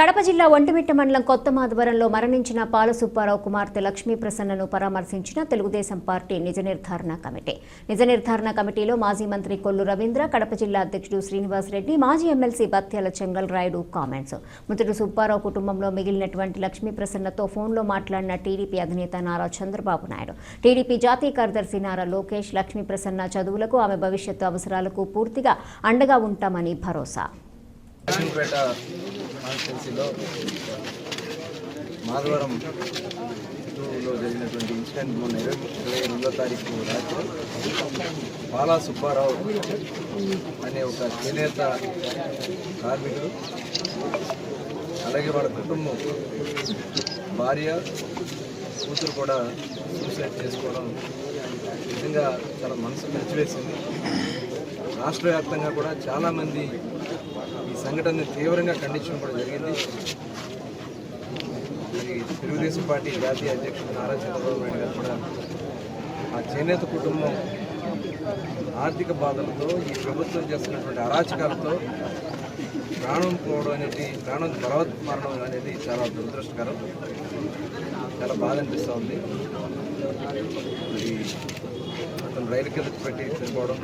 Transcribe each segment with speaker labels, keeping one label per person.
Speaker 1: కడప జిల్లా ఒంటిమిట్ట మండలం కొత్త మాధవరంలో మరణించిన పాల సుబ్బారావు కుమార్తె లక్ష్మీ ప్రసన్నను పరామర్శించిన తెలుగుదేశం పార్టీ నిజ నిర్ధారణ కమిటీలో మాజీ మంత్రి కొల్లు రవీంద్ర, కడప జిల్లా అధ్యక్షుడు శ్రీనివాస్ రెడ్డి, మాజీ ఎమ్మెల్సీ బత్యాల చెంగల్ రాయుడు కామెంట్స్. మృతుడు సుబ్బారావు కుటుంబంలో మిగిలినటువంటి లక్ష్మీ ప్రసన్నతో ఫోన్లో మాట్లాడిన టీడీపీ అధినేత నారా చంద్రబాబు నాయుడు, టీడీపీ జాతీయ కార్యదర్శి నారా లోకేష్ లక్ష్మీ ప్రసన్న చదువులకు, ఆమె భవిష్యత్తు అవసరాలకు పూర్తిగా అండగా ఉంటామని భరోసా.
Speaker 2: లక్ష్మీపేట కాన్స్టిట్యున్సీలో మాధవరం లో జరిగినటువంటి ఇన్సిడెంట్ మొన్న 22వ తారీఖు రాత్రి పాల సుబ్బారావు అనే ఒక చేనేత కార్మికుడు, అలాగే వాళ్ళ కుటుంబం భార్య కూతురు కూడా సూసైడ్ చేసుకోవడం నిజంగా చాలా మనసు కలిచివేసింది. రాష్ట్ర వ్యాప్తంగా కూడా చాలామంది ఈ సంఘటనని తీవ్రంగా ఖండించడం కూడా జరిగింది. మరి తెలుగుదేశం పార్టీ జాతీయ అధ్యక్షుడు నారా చంద్రబాబు నాయుడు గారు కూడా ఆ చేనేత కుటుంబం ఆర్థిక బాధలతో, ఈ ప్రభుత్వం చేస్తున్నటువంటి అరాచకాలతో ప్రాణం పోవడం అనేది, ప్రాణం బలవత్మరణం అనేది చాలా దురదృష్టకరం, చాలా బాధ అనిపిస్తూ ఉంది. మరి అతను రైలు కిందకు పెట్టి చనిపోవడం,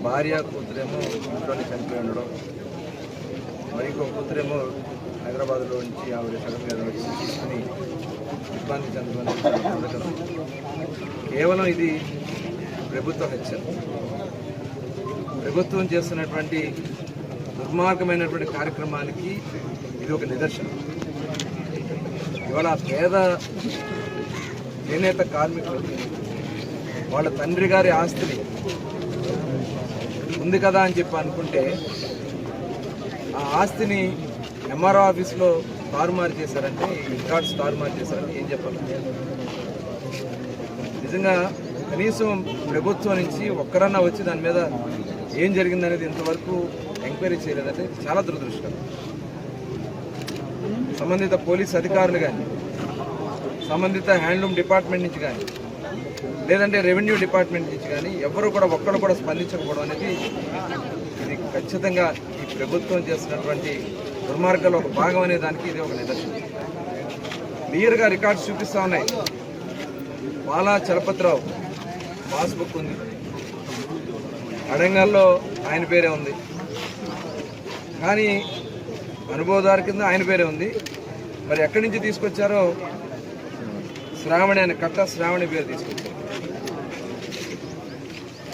Speaker 2: భార్య కూతురేమో ఇంట్లోనే చనిపోయి ఉండడం, మరి ఇంకో కూతురేమో హైదరాబాద్లో నుంచి ఆవిడ సడన్ గా వచ్చి తీసుకుని ఇబ్బంది చెందడం. కేవలం ఇది ప్రభుత్వ హత్య, ప్రభుత్వం చేస్తున్నటువంటి దుర్మార్గమైనటువంటి కార్యక్రమానికి ఇది ఒక నిదర్శనం. ఇవాళ పేద చేనేత కార్మికులు వాళ్ళ తండ్రి గారి ఆస్తిని ఉంది కదా అని చెప్పి అనుకుంటే ఆ ఆస్తిని ఎంఆర్ఓ ఆఫీస్లో తారుమారు చేశారంటే, రికార్డ్స్ తారుమారు చేశారంటే ఏం చెప్పాలి? నిజంగా కనీసం ప్రభుత్వం నుంచి ఒక్కరన్నా వచ్చి దాని మీద ఏం జరిగిందనేది ఇంతవరకు ఎంక్వైరీ చేయలేదంటే చాలా దురదృష్టకరం. సంబంధిత పోలీస్ అధికారులు కానీ, సంబంధిత హ్యాండ్లూమ్ డిపార్ట్మెంట్ నుంచి కానీ, లేదంటే రెవెన్యూ డిపార్ట్మెంట్ నుంచి కానీ ఒక్కరు కూడా స్పందించకపోవడం అనేది ఇది ఖచ్చితంగా ఈ ప్రభుత్వం చేస్తున్నటువంటి దుర్మార్గాలు ఒక భాగం అనే దానికి ఇది ఒక నిదర్శనం. క్లియర్గా రికార్డ్స్ చూపిస్తూ ఉన్నాయి. పాలా చలపతిరావు పాస్బుక్ ఉంది, అడంగల్లో ఆయన పేరే ఉంది, కానీ అనుభవదారు కింద ఆయన పేరే ఉంది. మరి ఎక్కడి నుంచి తీసుకొచ్చారో శ్రావణి అనే కట్ట శ్రావణి పేరు తీసుకొచ్చారు.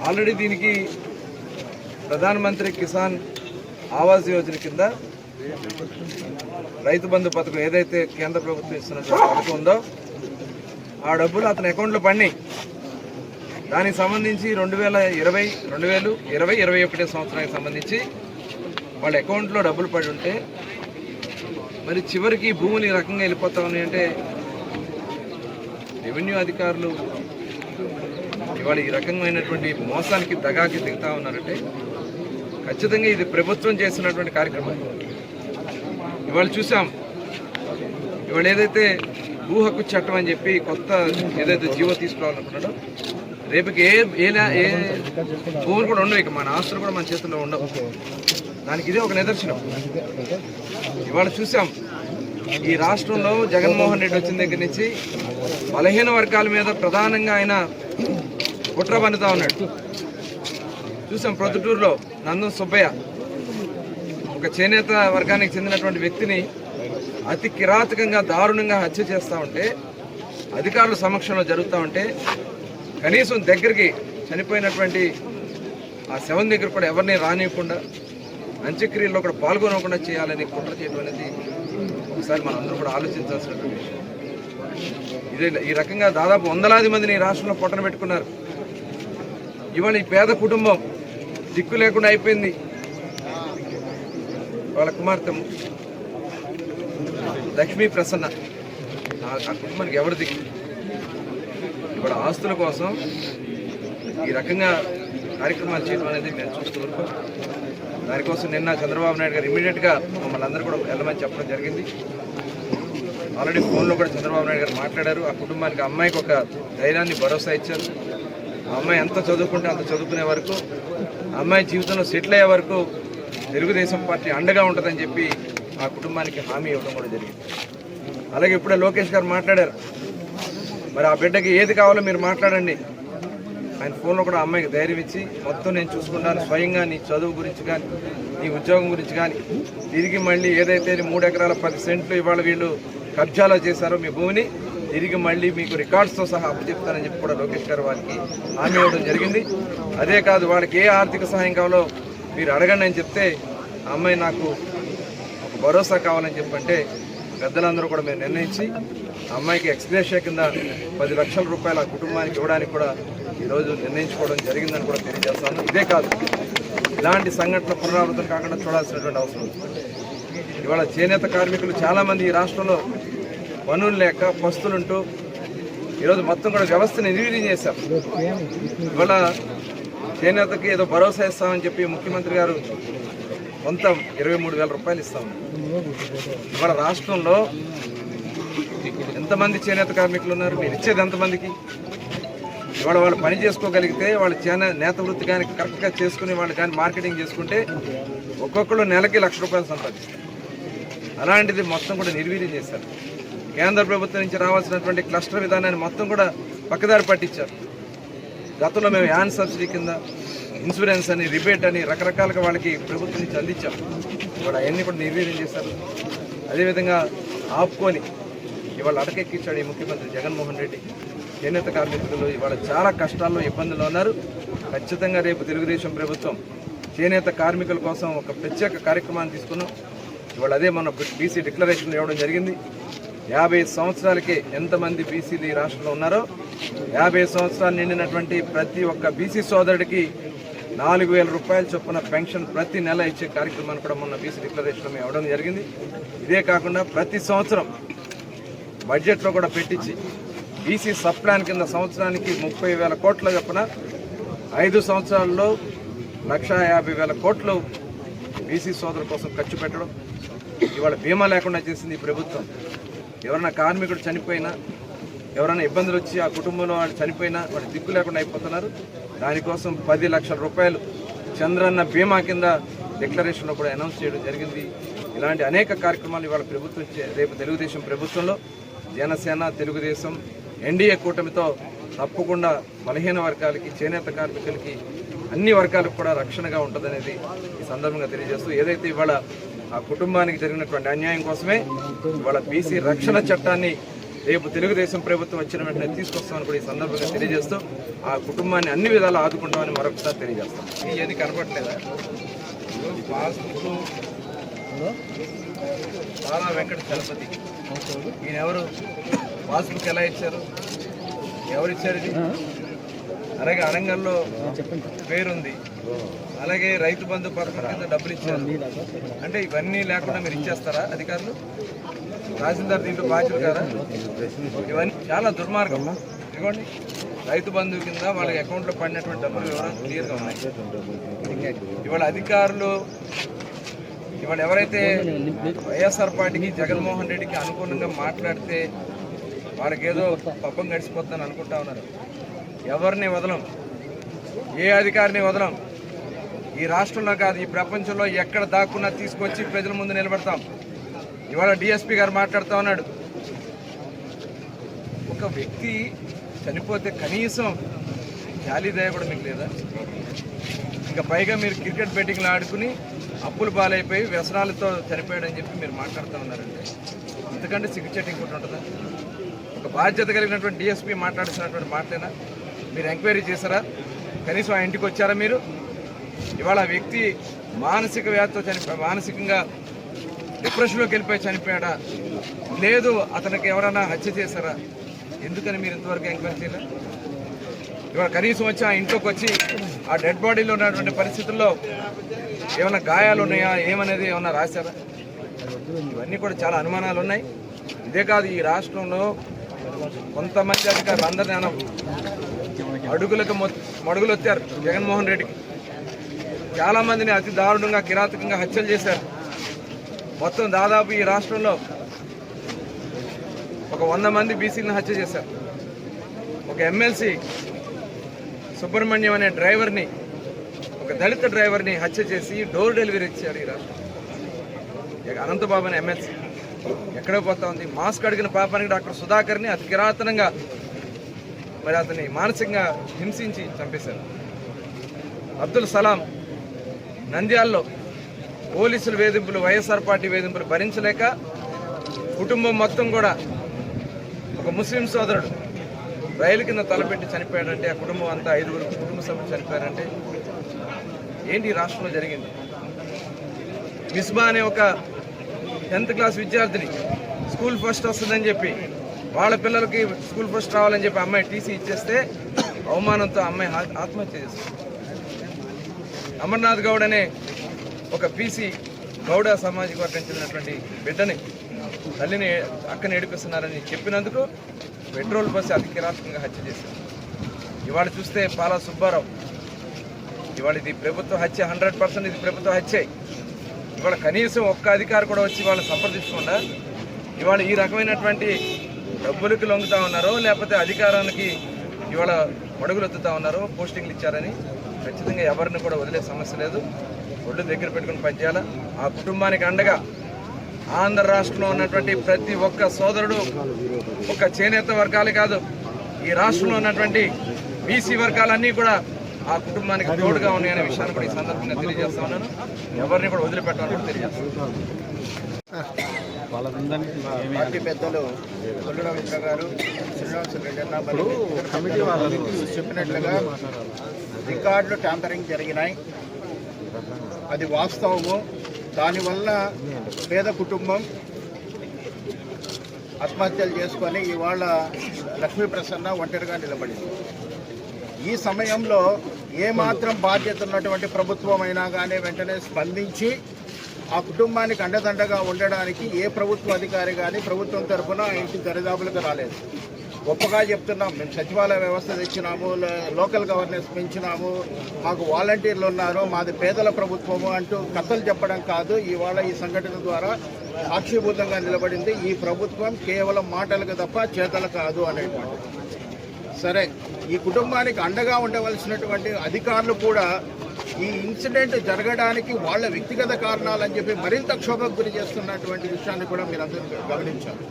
Speaker 2: ఆల్రెడీ దీనికి ప్రధానమంత్రి కిసాన్ ఆవాస్ యోజన కింద రైతు బంధు పథకం ఏదైతే కేంద్ర ప్రభుత్వం ఇస్తున్నటువంటి పథకం ఉందో ఆ డబ్బులు అతని అకౌంట్లో పడినాయి. దానికి సంబంధించి 2020-21 సంవత్సరానికి సంబంధించి వాళ్ళ అకౌంట్లో డబ్బులు పడి ఉంటే మరి చివరికి భూములు ఈ రకంగా వెళ్ళిపోతా ఉన్నాయంటే రెవెన్యూ అధికారులు ఇవాళ ఈ రకమైనటువంటి మోసానికి దగాకి దిగుతా ఉన్నారంటే ఖచ్చితంగా ఇది ప్రభుత్వం చేస్తున్నటువంటి కార్యక్రమం. ఇవాళ చూసాం, ఇవాళ ఏదైతే భూ హక్కు చట్టం అని చెప్పి కొత్త ఏదైతే జీవో తీసుకురావాలనుకున్నాడో రేపుకి ఏ భూములు కూడా ఉండవు, ఇక మన ఆస్తులు కూడా మన చేతుల్లో ఉండవు. దానికి ఇదే ఒక నిదర్శనం. ఇవాళ చూసాం, ఈ రాష్ట్రంలో జగన్మోహన్ రెడ్డి వచ్చిన దగ్గర నుంచి బలహీన వర్గాల మీద ప్రధానంగా ఆయన కుట్ర పన్నుతా ఉన్నాడు. చూసాం ప్రొద్దుటూరులో నందం సుబ్బయ్య ఒక చేనేత వర్గానికి చెందినటువంటి వ్యక్తిని అతి కిరాతకంగా దారుణంగా హత్య చేస్తూ ఉంటే, అధికారుల సమక్షంలో జరుగుతూ ఉంటే కనీసం దగ్గరికి చనిపోయినటువంటి ఆ శవం దగ్గర కూడా ఎవరిని రానివ్వకుండా, అంత్యక్రియల్లో కూడా పాల్గొనకుండా చేయాలని కుట్ర చేయడం అనేది ఒకసారి మనం అందరూ కూడా ఆలోచించాల్సినటువంటి విషయం. ఇదే ఈ రకంగా దాదాపు వందలాది మందిని ఈ రాష్ట్రంలో పొట్టన పెట్టుకున్నారు. ఇవాళ ఈ పేద కుటుంబం దిక్కు లేకుండా అయిపోయింది. వాళ్ళ కుమార్తె లక్ష్మీ ప్రసన్న, ఆ కుటుంబానికి ఎవరు దిక్కు? ఇవాళ ఆస్తుల కోసం ఈ రకంగా కార్యక్రమాలు చేయడం అనేది మేము చూస్తూ దానికోసం నిన్న చంద్రబాబు నాయుడు గారు ఇమీడియట్గా మమ్మల్ని అందరూ కూడా వెళ్ళమని చెప్పడం జరిగింది. ఆల్రెడీ ఫోన్లో కూడా చంద్రబాబు నాయుడు గారు మాట్లాడారు. ఆ కుటుంబానికి, అమ్మాయికి ఒక ధైర్యాన్ని, భరోసా ఇచ్చారు. ఆ అమ్మాయి ఎంత చదువుకుంటే అంత చదువుకునే వరకు, అమ్మాయి జీవితంలో సెటిల్ అయ్యే వరకు తెలుగుదేశం పార్టీ అండగా ఉంటుందని చెప్పి ఆ కుటుంబానికి హామీ ఇవ్వడం కూడా జరిగింది. అలాగే ఇప్పుడే లోకేష్ గారు మాట్లాడారు, మరి ఆ బిడ్డకి ఏది కావాలో మీరు మాట్లాడండి. ఆయన ఫోన్లో కూడా అమ్మాయికి ధైర్యం ఇచ్చి మొత్తం నేను చూసుకుంటాను, స్వయంగా నీ చదువు గురించి కానీ నీ ఉద్యోగం గురించి కానీ తిరిగి మళ్ళీ ఏదైతే 3 ఎకరాల 10 సెంట్లు ఇవాళ వీళ్ళు కబ్జాలో చేశారో మీ భూమిని తిరిగి మళ్ళీ మీకు రికార్డ్స్తో సహా అప్పచెప్తానని చెప్పి కూడా లోకేష్ గారు వారికి హామీ ఇవ్వడం జరిగింది. అదే కాదు, వాళ్ళకి ఏ ఆర్థిక సహాయం కావాలో మీరు అడగండి అని చెప్తే ఆ అమ్మాయి నాకు ఒక భరోసా కావాలని చెప్పంటే పెద్దలందరూ కూడా మేము నిర్ణయించి ఆ అమ్మాయికి ఎక్స్గ్రేషియా కింద 10 లక్షల రూపాయలు ఆ కుటుంబానికి ఇవ్వడానికి కూడా ఈరోజు నిర్ణయించుకోవడం జరిగిందని కూడా తెలియజేస్తాను. ఇదే కాదు, ఇలాంటి సంఘటన పునరావృతం కాకుండా చూడాల్సినటువంటి అవసరం ఉంది. ఇవాళ చేనేత కార్మికులు చాలామంది ఈ రాష్ట్రంలో పనులు లేక పస్తులుంటూ ఈరోజు మొత్తం కూడా వ్యవస్థని నిర్వీర్యం చేశారు. ఇవాళ చేనేతకి ఏదో భరోసా ఇస్తామని చెప్పి ముఖ్యమంత్రి గారు కొంత 23,000 రూపాయలు ఇస్తాము. ఇవాళ రాష్ట్రంలో ఎంతమంది చేనేత కార్మికులు ఉన్నారు? మీరు ఇచ్చేది ఎంతమందికి? ఇవాళ వాళ్ళు పని చేసుకోగలిగితే వాళ్ళు నేత వృత్తి కానీ కరెక్ట్గా చేసుకుని వాళ్ళు కానీ మార్కెటింగ్ చేసుకుంటే ఒక్కొక్కరు నెలకి 1,00,000 రూపాయలు సంపాదిస్తారు. అలాంటిది మొత్తం కూడా నిర్వీర్యం చేశారు. కేంద్ర ప్రభుత్వం నుంచి రావాల్సినటువంటి క్లస్టర్ విధానాన్ని మొత్తం కూడా పక్కదారి పట్టించారు. గతంలో మేము యాన్ సబ్సిడీ కింద ఇన్సూరెన్స్ అని రిబేట్ అని రకరకాలుగా వాళ్ళకి ప్రభుత్వం నుంచి అందించాం. ఇవాళ అవన్నీ కూడా నిర్వీర్యం చేశారు. అదేవిధంగా ఆపుకొని ఇవాళ అటకెక్కించాడు ఈ ముఖ్యమంత్రి జగన్మోహన్ రెడ్డి. చేనేత కార్మికులు ఇవాళ చాలా కష్టాల్లో ఇబ్బందుల్లో ఉన్నారు. ఖచ్చితంగా రేపు తెలుగుదేశం ప్రభుత్వం చేనేత కార్మికుల కోసం ఒక ప్రత్యేక కార్యక్రమాన్ని తీసుకున్నాం. ఇవాళ అదే మన బీసీ డిక్లరేషన్ ఇవ్వడం జరిగింది. 50 సంవత్సరాలకే ఎంతమంది బీసీలు ఈ రాష్ట్రంలో ఉన్నారో 50 సంవత్సరాలు నిండినటువంటి ప్రతి ఒక్క బీసీ సోదరుడికి 4,000 రూపాయల చొప్పున పెన్షన్ ప్రతి నెల ఇచ్చే కార్యక్రమాన్ని కూడా మొన్న బీసీ డిక్లరేషన్ మేము ఇవ్వడం జరిగింది. ఇదే కాకుండా ప్రతి సంవత్సరం బడ్జెట్లో కూడా పెట్టించి బీసీ సబ్ ప్లాన్ కింద సంవత్సరానికి 30,000 కోట్ల చొప్పున 5 సంవత్సరాల్లో 1,50,000 కోట్లు బీసీ సోదరుల కోసం ఖర్చు పెట్టడం. ఇవాళ బీమా లేకుండా చేసింది ఈ ప్రభుత్వం. ఎవరైనా కార్మికుడు చనిపోయినా, ఎవరైనా ఇబ్బందులు వచ్చి ఆ కుటుంబంలో వాళ్ళు చనిపోయినా వాళ్ళు దిక్కు లేకుండా అయిపోతున్నారు. దానికోసం 10 లక్షల రూపాయలు చంద్రన్న బీమా కింద డిక్లరేషన్లో కూడా అనౌన్స్ చేయడం జరిగింది. ఇలాంటి అనేక కార్యక్రమాలు ఇవాళ ప్రభుత్వం రేపు తెలుగుదేశం ప్రభుత్వంలో జనసేన తెలుగుదేశం ఎన్డీఏ కూటమితో తప్పకుండా బలహీన వర్గాలకి చేనేత కార్మికులకి అన్ని వర్గాలకు కూడా రక్షణగా ఉంటుందనేది ఈ సందర్భంగా తెలియజేస్తూ, ఏదైతే ఇవాళ ఆ కుటుంబానికి జరిగినటువంటి అన్యాయం కోసమే ఇవాళ బీసీ రక్షణ చట్టాన్ని రేపు తెలుగుదేశం ప్రభుత్వం వచ్చిన వెంటనే తీసుకొస్తామని కూడా ఈ సందర్భంగా తెలియజేస్తూ ఆ కుటుంబాన్ని అన్ని విధాలు ఆదుకుంటామని మరొకసారి తెలియజేస్తాం. ఏది కనపడలేదా? పాస్బుక్ బాలా వెంకట చలపతి ఈయన ఎవరు? పాస్బుక్ ఎలా ఇచ్చారు? ఎవరిచ్చారు ఇది? అలాగే అరంగంలో పేరుంది, అలాగే రైతు బంధు పథకం కింద డబ్బులు ఇచ్చారు. అంటే ఇవన్నీ లేకుండా మీరు ఇచ్చేస్తారా అధికారులు? తహసీల్దార్ దీంట్లో బాధ్యులు కారా? ఇవన్నీ చాలా దుర్మార్గం. ఇదిగోండి, రైతు బంధు కింద వాళ్ళ అకౌంట్లో పడినటువంటి డబ్బులు వివరాలు క్లియర్గా ఉన్నాయి. ఇవాళ అధికారులు ఇవాళ ఎవరైతే వైఎస్ఆర్ పార్టీకి జగన్మోహన్ రెడ్డికి అనుకూలంగా మాట్లాడితే వాళ్ళకి ఏదో పబ్బం గడిచిపోతుందని అనుకుంటా ఉన్నారు. ఎవరిని వదలం, ఏ అధికారిని వదలం. ఈ రాష్ట్రంలో కాదు, ఈ ప్రపంచంలో ఎక్కడ దాక్కున్నా తీసుకొచ్చి ప్రజల ముందు నిలబెడతాం. ఇవాళ డిఎస్పీ గారు మాట్లాడుతూ ఉన్నాడు, ఒక వ్యక్తి చనిపోతే కనీసం జాలీదయ కూడా మీకు లేదా? ఇంకా పైగా మీరు క్రికెట్ బెట్టింగ్లు ఆడుకుని అప్పులు పాలైపోయి వ్యసనాలతో చనిపోయాడని చెప్పి మీరు మాట్లాడుతూ ఉన్నారంటే ఎందుకంటే సిగ్గుచేటు ఇంకోటి ఉంటుందా? ఒక బాధ్యత కలిగినటువంటి డిఎస్పీ మాట్లాడుతున్నటువంటి మాటలేనా? మీరు ఎంక్వైరీ చేశారా? కనీసం ఆ ఇంటికి వచ్చారా మీరు? ఇవాళ ఆ వ్యక్తి మానసిక వ్యాధితో మానసికంగా డిప్రెషన్లోకి వెళ్ళిపోయి చనిపోయాడా, లేదు అతనికి ఎవరైనా హత్య చేశారా? ఎందుకని మీరు ఇంతవరకు ఎంక్వైరీ చేయలే? ఇవాళ కనీసం వచ్చి ఆ ఇంట్లోకి వచ్చి ఆ డెడ్ బాడీలో ఉన్నటువంటి పరిస్థితుల్లో ఏమైనా గాయాలు ఉన్నాయా ఏమనేది ఏమన్నా రాశారా? ఇవన్నీ కూడా చాలా అనుమానాలు ఉన్నాయి. ఇదే కాదు, ఈ రాష్ట్రంలో కొంతమంది అధికారులు అందరినీ అడుగులకు మడుగులు వచ్చారు. జగన్మోహన్ రెడ్డికి చాలామందిని అతి దారుణంగా కిరాతకంగా హత్యలు చేశారు. మొత్తం దాదాపు ఈ రాష్ట్రంలో ఒక 100 మంది బీసీలను హత్య చేశారు. ఒక ఎమ్మెల్సీ సుబ్రహ్మణ్యం అనే డ్రైవర్ని, ఒక దళిత డ్రైవర్ని హత్య చేసి డోర్ డెలివరీ ఇచ్చారు ఈ రాష్ట్రం. అనంతబాబు అనే ఎమ్మెల్సీ ఎక్కడో పోతా ఉంది. మాస్క్ అడిగిన పాపానికి డాక్టర్ సుధాకర్ని అతి కిరాతనంగా మరి అతన్ని మానసికంగా హింసించి చంపేశారు. అబ్దుల్ సలాం నంద్యాలలో పోలీసుల వేధింపులు, వైఎస్ఆర్ పార్టీ వేధింపులు భరించలేక కుటుంబం మొత్తం కూడా ఒక ముస్లిం సోదరుడు రైలు కింద తలపెట్టి చనిపోయాడంటే, ఆ కుటుంబం అంతా 5 కుటుంబ సభ్యులు చనిపోయారంటే ఏంటి రాష్ట్రంలో జరిగింది? మిస్బా అనే ఒక 10th క్లాస్ విద్యార్థిని స్కూల్ ఫస్ట్ వస్తుందని చెప్పి వాళ్ళ పిల్లలకి స్కూల్ ఫస్ట్ రావాలని చెప్పి అమ్మాయి టీసీ ఇచ్చేస్తే అవమానంతో అమ్మాయి ఆత్మహత్య చేస్తుంది. అమర్నాథ్ గౌడ్ అనే ఒక బీసీ గౌడ సామాజిక వర్గం చెందినటువంటి బిడ్డని తల్లిని అక్కని ఏడిపిస్తున్నారని చెప్పినందుకు పెట్రోల్ పోసి అతి కిరాతకంగా హత్య చేశారు. ఇవాళ చూస్తే పాలా సుబ్బారావు, ఇవాళ ఇది ప్రభుత్వ హత్య, 100% ఇది ప్రభుత్వ హత్యే. ఇవాళ కనీసం ఒక్క అధికారి కూడా వచ్చి వాళ్ళు సంప్రదించకుండా ఇవాళ ఈ రకమైనటువంటి డబ్బులకు లొంగుతా ఉన్నారో లేకపోతే అధికారానికి ఇవాళ మడుగులెత్తుతా ఉన్నారో, పోస్టింగ్లు ఇచ్చారని ఖచ్చితంగా ఎవరిని కూడా వదిలే సమస్య లేదు. ఒళ్ళు దగ్గర పెట్టుకుని పనిచేయాలా. ఆ కుటుంబానికి అండగా ఆంధ్ర రాష్ట్రంలో ఉన్నటువంటి ప్రతి ఒక్క సోదరుడు, ఒక చేనేత వర్గాలే కాదు, ఈ రాష్ట్రంలో ఉన్నటువంటి బీసీ వర్గాలన్నీ కూడా ఆ కుటుంబానికి తోడుగా ఉన్నాయనే విషయాన్ని కూడా ఈ సందర్భంగా తెలియజేస్తా ఉన్నాను. ఎవరిని కూడా వదిలిపెట్టాలని కూడా తెలియజేస్తాను.
Speaker 3: పార్టీ పెద్దలు కొల్లు రవీంద్ర గారు, శ్రీనివాస రెడ్డి అన్న మరియు చెప్పినట్లుగా రికార్డులు ట్యాంపరింగ్ జరిగినాయి. అది వాస్తవము. దానివల్ల పేద కుటుంబం ఆత్మహత్యలు చేసుకొని ఇవాళ లక్ష్మీ ప్రసన్న ఒంటరిగా నిలబడింది. ఈ సమయంలో ఏమాత్రం బాధ్యత ఉన్నటువంటి ప్రభుత్వం అయినా కానీ వెంటనే స్పందించి ఆ కుటుంబానికి అండదండగా ఉండడానికి ఏ ప్రభుత్వ అధికారి కానీ ప్రభుత్వం తరఫున ఇంటి దరిదాపులకు రాలేదు. గొప్పగా చెప్తున్నాం, మేము సచివాలయ వ్యవస్థ తెచ్చినాము, లోకల్ గవర్నెన్స్ పెంచినాము, మాకు వాలంటీర్లు ఉన్నారు, మాది పేదల ప్రభుత్వము అంటూ కథలు చెప్పడం కాదు. ఇవాళ ఈ సంఘటన ద్వారా సాక్షిభూతంగా నిలబడింది. ఈ ప్రభుత్వం కేవలం మాటలకు తప్ప చేతలు కాదు అనేటువంటి. సరే, ఈ కుటుంబానికి అండగా ఉండవలసినటువంటి అధికారులు కూడా ఈ ఇన్సిడెంట్ జరగడానికి వాళ్ళ వ్యక్తిగత కారణాలని చెప్పి మరింత క్షోభకు గురి చేస్తున్నటువంటి విషయాన్ని కూడా మీరందరూ గమనించారు.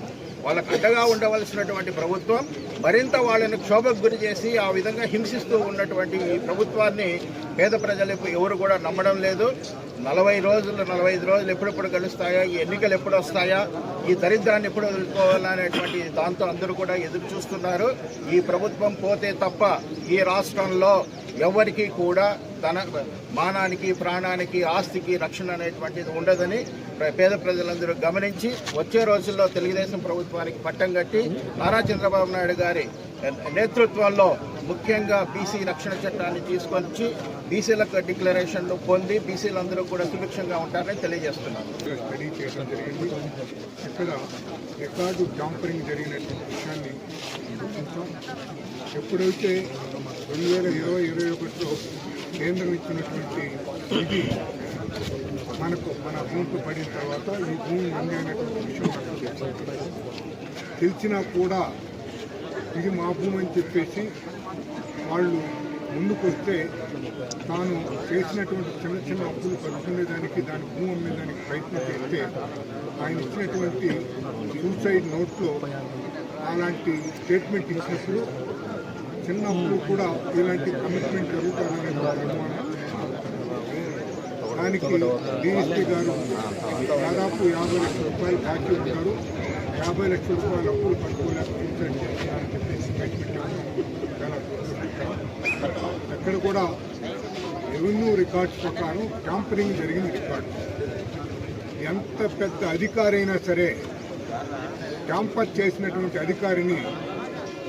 Speaker 3: వాళ్ళకు అండగా ఉండవలసినటువంటి ప్రభుత్వం మరింత వాళ్ళని క్షోభకు గురి చేసి ఆ విధంగా హింసిస్తూ ఉన్నటువంటి ఈ ప్రభుత్వాన్ని పేద ప్రజలకు ఎవరు కూడా నమ్మడం లేదు. 45 రోజులు ఎప్పుడెప్పుడు గడుస్తాయా, ఈ ఎన్నికలు ఎప్పుడు వస్తాయా, ఈ దరిద్రాన్ని ఎప్పుడు వదులుకోవాలనేటువంటి దాంతో అందరూ కూడా ఎదురు చూస్తున్నారు. ఈ ప్రభుత్వం పోతే తప్ప ఈ రాష్ట్రంలో ఎవరికి కూడా తన మానానికి, ప్రాణానికి, ఆస్తికి రక్షణ అనేటువంటిది ఉండదని పేద ప్రజలందరూ గమనించి వచ్చే రోజుల్లో తెలుగుదేశం ప్రభుత్వానికి పట్టం కట్టి నారా చంద్రబాబు నాయుడు గారి నేతృత్వంలో ముఖ్యంగా బీసీ రక్షణ చట్టాన్ని తీసుకొచ్చి బీసీలకు డిక్లరేషన్లు పొంది బీసీలందరూ కూడా సుభిక్షంగా ఉంటారని తెలియజేస్తున్నారు.
Speaker 4: స్టడీ చేయడం జరిగింది. ఇక్కడ రికార్డు ట్యాంపరింగ్ జరిగినటువంటి విషయాన్ని గుర్తించాం. ఎప్పుడైతే 2020-21లో కేంద్రం ఇచ్చినటువంటి ఇది మన భూమికి పడిన తర్వాత ఈ భూమి మంది అనేటువంటి విషయం నాకు తెలిసినా కూడా ఇది మా భూమి అని చెప్పేసి వాళ్ళు ముందుకు వస్తే తాను చేసినటువంటి చిన్న అప్పులు కలుసుకునేదానికి, దాని భూమి అమ్మేదానికి ప్రయత్నం చేస్తే ఆయన ఇచ్చినటువంటి సూసైడ్ నోట్లో అలాంటి స్టేట్మెంట్ ఇచ్చినప్పుడు చిన్న అప్పులు కూడా ఇలాంటి కమిట్మెంట్ జరుగుతారనే అనుమానం. దానికి డిఎస్పీ గారు దాదాపు 50 లక్షల రూపాయలు బాకీ ఉంటారు, 50 లక్షల రూపాయలు అప్పులు కట్టుకోలేక సూసైడ్ చేస్తున్నారని చెప్పేసి స్టేట్మెంట్ చాలా ఎక్కడ కూడా రెవెన్యూ రికార్డ్స్ ప్రకారం ట్యాంపరింగ్ జరిగిన రికార్డు. ఎంత పెద్ద అధికారి అయినా సరే ట్యాంపర్ చేసినటువంటి అధికారిని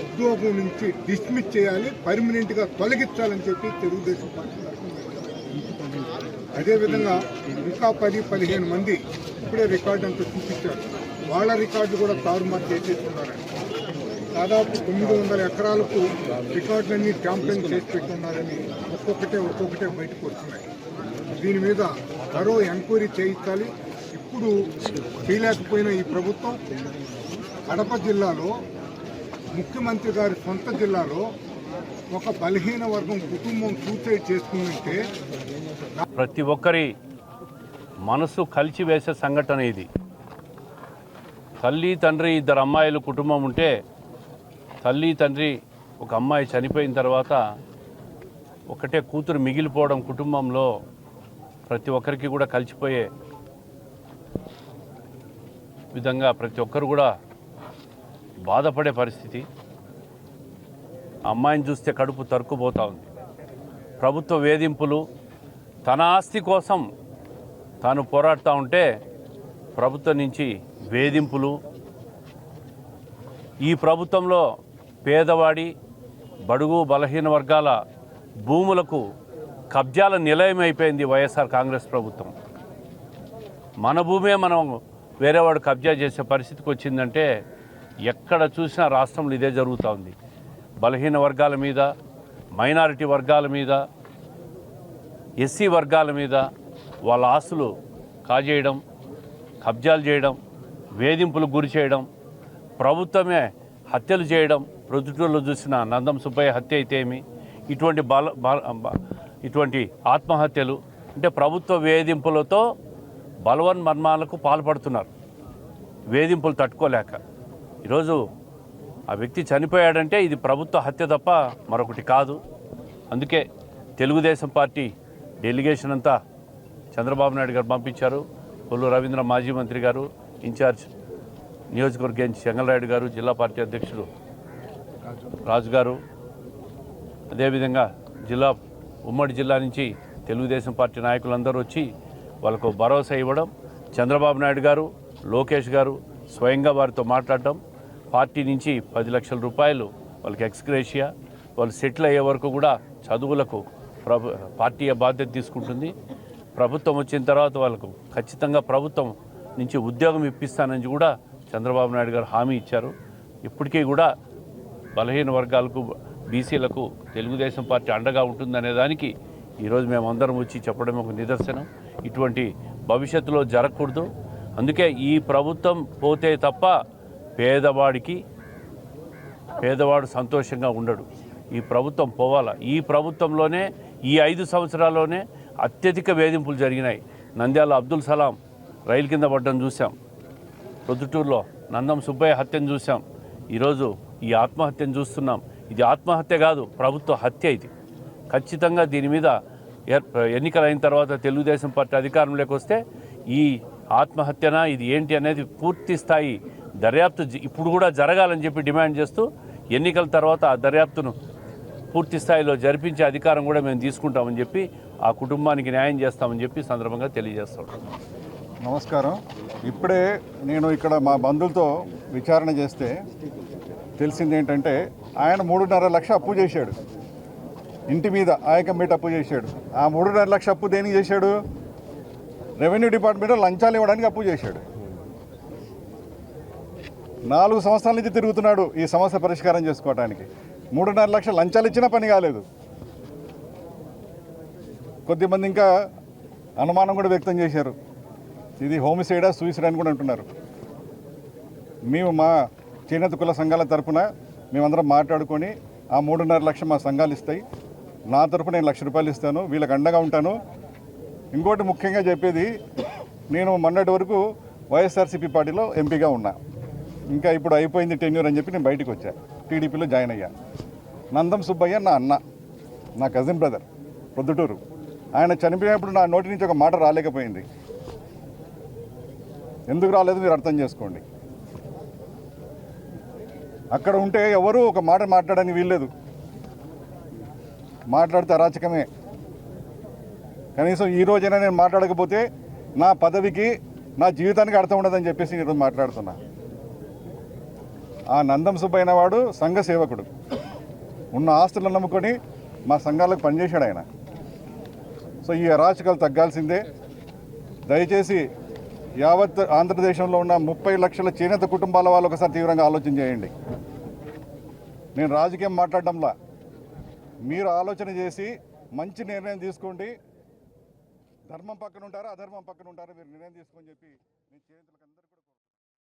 Speaker 4: ఉద్యోగం నుంచి డిస్మిస్ చేయాలి, పర్మనెంట్గా తొలగించాలని చెప్పి తెలుగుదేశం పార్టీ. అదేవిధంగా ఇంకా 10-15 మంది ఇప్పుడే రికార్డు అంతా చూపించారు. వాళ్ళ రికార్డు కూడా తారుమారు చేసేస్తున్నారని దాదాపు 900 ఎకరాలకు రికార్డులన్నీ ట్యాంపరింగ్ చేసి పెట్టున్నారని ఒక్కొక్కటే బయటకు వస్తున్నాయి. దీని మీద మరో ఎంక్వైరీ చేయించాలి. ఇప్పుడు చేయలేకపోయిన ఈ ప్రభుత్వం కడప జిల్లాలో ముఖ్యమంత్రి గారి సొంత జిల్లాలో ఒక బలహీన వర్గం కుటుంబం సూసైడ్ చేసుకుందంటే
Speaker 5: ప్రతి ఒక్కరి మనసు కలిచివేసే సంఘటన ఇది. తల్లి తండ్రి ఇద్దరు అమ్మాయిలు కుటుంబం ఉంటే తల్లి తండ్రి ఒక అమ్మాయి చనిపోయిన తర్వాత ఒకటే కూతురు మిగిలిపోవడం కుటుంబంలో ప్రతి ఒక్కరికి కూడా కలిసిపోయే విధంగా ప్రతి ఒక్కరు కూడా బాధపడే పరిస్థితి. అమ్మాయిని చూస్తే కడుపు తరుక్కుపోతూ ఉంది. ప్రభుత్వ వేధింపులు, తన ఆస్తి కోసం తాను పోరాడుతూ ఉంటే ప్రభుత్వం నుంచి వేధింపులు. ఈ ప్రభుత్వంలో పేదవాడి బడుగు బలహీన వర్గాల భూములకు కబ్జాల నిలయం అయిపోయింది వైఎస్ఆర్ కాంగ్రెస్ ప్రభుత్వం. మన భూమే మనం వేరేవాడు కబ్జా చేసే పరిస్థితికి వచ్చిందంటే ఎక్కడ చూసినా రాష్ట్రంలో ఇదే జరుగుతూ ఉంది. బలహీన వర్గాల మీద, మైనారిటీ వర్గాల మీద, ఎస్సీ వర్గాల మీద వాళ్ళ ఆస్తులు కాజేయడం, కబ్జాలు చేయడం, వేధింపులకు గురి చేయడం, ప్రభుత్వమే హత్యలు చేయడం. ప్రొద్దుటూరులో చూసిన నందం సుబ్బయ్య హత్య అయితే ఏమి, ఇటువంటి ఆత్మహత్యలు అంటే ప్రభుత్వ వేధింపులతో బలవన్మర్మాలకు పాల్పడుతున్నారు. వేధింపులు తట్టుకోలేక ఈరోజు ఆ వ్యక్తి చనిపోయాడంటే ఇది ప్రభుత్వ హత్య తప్ప మరొకటి కాదు. అందుకే తెలుగుదేశం పార్టీ డెలిగేషన్ అంతా చంద్రబాబు నాయుడు గారు పంపించారు. కొల్లు రవీంద్ర మాజీ మంత్రి గారు, ఇన్ఛార్జ్ నియోజకవర్గ చెంగలరాయుడు గారు, జిల్లా పార్టీ అధ్యక్షుడు రాజు గారు, అదేవిధంగా ఉమ్మడి జిల్లా నుంచి తెలుగుదేశం పార్టీ నాయకులందరూ వచ్చి వాళ్ళకు భరోసా ఇవ్వడం, చంద్రబాబు నాయుడు గారు, లోకేష్ గారు స్వయంగా వారితో మాట్లాడటం, పార్టీ నుంచి 10 లక్షల రూపాయలు వాళ్ళకి ఎక్స్గ్రేషియా, వాళ్ళు సెటిల్ అయ్యే వరకు కూడా చదువులకు పార్టీ బాధ్యత తీసుకుంటుంది. ప్రభుత్వం వచ్చిన తర్వాత వాళ్ళకు ఖచ్చితంగా ప్రభుత్వం నుంచి ఉద్యోగం ఇప్పిస్తానని కూడా చంద్రబాబు నాయుడు గారు హామీ ఇచ్చారు. ఇప్పటికీ కూడా బలహీన వర్గాలకు, బీసీలకు తెలుగుదేశం పార్టీ అండగా ఉంటుందనే దానికి ఈరోజు మేమందరం వచ్చి చెప్పడం ఒక నిదర్శనం. ఇటువంటి భవిష్యత్తులో జరగకూడదు. అందుకే ఈ ప్రభుత్వం పోతే తప్ప పేదవాడు సంతోషంగా ఉండడు. ఈ ప్రభుత్వం పోవాలా. ఈ ప్రభుత్వంలోనే ఈ 5 సంవత్సరాల్లోనే అత్యధిక వేధింపులు జరిగినాయి. నంద్యాల అబ్దుల్ సలాం రైలు కింద పడ్డం చూసాం, ప్రొద్దుటూరులో నందం సుబ్బయ్య హత్యను చూసాం, ఈరోజు ఈ ఆత్మహత్యను చూస్తున్నాం. ఇది ఆత్మహత్య కాదు, ప్రభుత్వ హత్య. ఇది ఖచ్చితంగా దీని మీద ఎన్నికలైన తర్వాత తెలుగుదేశం పార్టీ అధికారంలోకి వస్తే ఈ ఆత్మహత్యనా ఇది ఏంటి అనేది పూర్తి స్థాయి దర్యాప్తు ఇప్పుడు కూడా జరగాలని చెప్పి డిమాండ్ చేస్తూ ఎన్నికల తర్వాత ఆ దర్యాప్తును పూర్తి స్థాయిలో జరిపించే అధికారం కూడా మేము తీసుకుంటామని చెప్పి ఆ కుటుంబానికి న్యాయం చేస్తామని చెప్పి సందర్భంగా తెలియజేస్తాం.
Speaker 6: నమస్కారం. ఇప్పుడే నేను ఇక్కడ మా బంధువులతో విచారణ చేస్తే తెలిసింది ఏంటంటే ఆయన 3.5 లక్షలు అప్పు చేశాడు. ఇంటి మీద ఆయకం పెట్టి అప్పు చేశాడు. ఆ 3.5 లక్షల అప్పు దేనికి చేశాడు? రెవెన్యూ డిపార్ట్మెంట్లో లంచాలు ఇవ్వడానికి అప్పు చేశాడు. 4 సంవత్సరాల నుంచి తిరుగుతున్నాడు ఈ సమస్య పరిష్కారం చేసుకోవడానికి. 3.5 లక్షలు లంచాలు ఇచ్చినా పని కాలేదు. కొద్దిమంది ఇంకా అనుమానం కూడా వ్యక్తం చేశారు, ఇది హోమిసైడా సూయిసైడ్ అని కూడా అంటున్నారు. మేము మా చేనేత కుల సంఘాల తరఫున మేమందరం మాట్లాడుకొని ఆ 3.5 లక్షలు మా సంఘాలు ఇస్తాయి, నా తరఫున నేను 1 లక్ష రూపాయలు ఇస్తాను, వీళ్ళకి అండగా ఉంటాను. ఇంకోటి ముఖ్యంగా చెప్పేది, నేను మొన్నటి వరకు వైఎస్ఆర్సీపీ పార్టీలో ఎంపీగా ఉన్నా. ఇంకా ఇప్పుడు అయిపోయింది టెన్యూర్ అని చెప్పి నేను బయటకు వచ్చా, టీడీపీలో జాయిన్ అయ్యా. నందం సుబ్బయ్య నా అన్న, నా కజిన్ బ్రదర్, ప్రొద్దుటూరు. ఆయన చనిపోయినప్పుడు నా నోటి నుంచి ఒక మాట రాలేకపోయింది. ఎందుకు రాలేదు మీరు అర్థం చేసుకోండి. అక్కడ ఉంటే ఎవరు ఒక మాట మాట్లాడడానికి వీల్లేదు, మాట్లాడితే అరాచకమే. కనీసం ఈ రోజైనా నేను మాట్లాడకపోతే నా పదవికి నా జీవితానికి అర్థం ఉండదని చెప్పేసి ఈరోజు మాట్లాడుతున్నా. ఆ నందం సుబ్బయ్య వాడు సంఘ సేవకుడు, ఉన్న ఆస్తులను నమ్ముకొని మా సంఘాలకు పనిచేశాడు ఆయన. సో ఈ అరాచకాలు తగ్గాల్సిందే. దయచేసి యావత్ ఆంధ్రదేశంలో ఉన్న 30 లక్షల చేనేత కుటుంబాల వాళ్ళు ఒకసారి తీవ్రంగా ఆలోచన చేయండి. నేను రాజకీయం మాట్లాడడంలా, మీరు ఆలోచన చేసి మంచి నిర్ణయం తీసుకోండి. ధర్మం పక్కన ఉంటారా, అధర్మం పక్కన ఉంటారా, మీరు నిర్ణయం తీసుకొని చెప్పి నేను చేతులు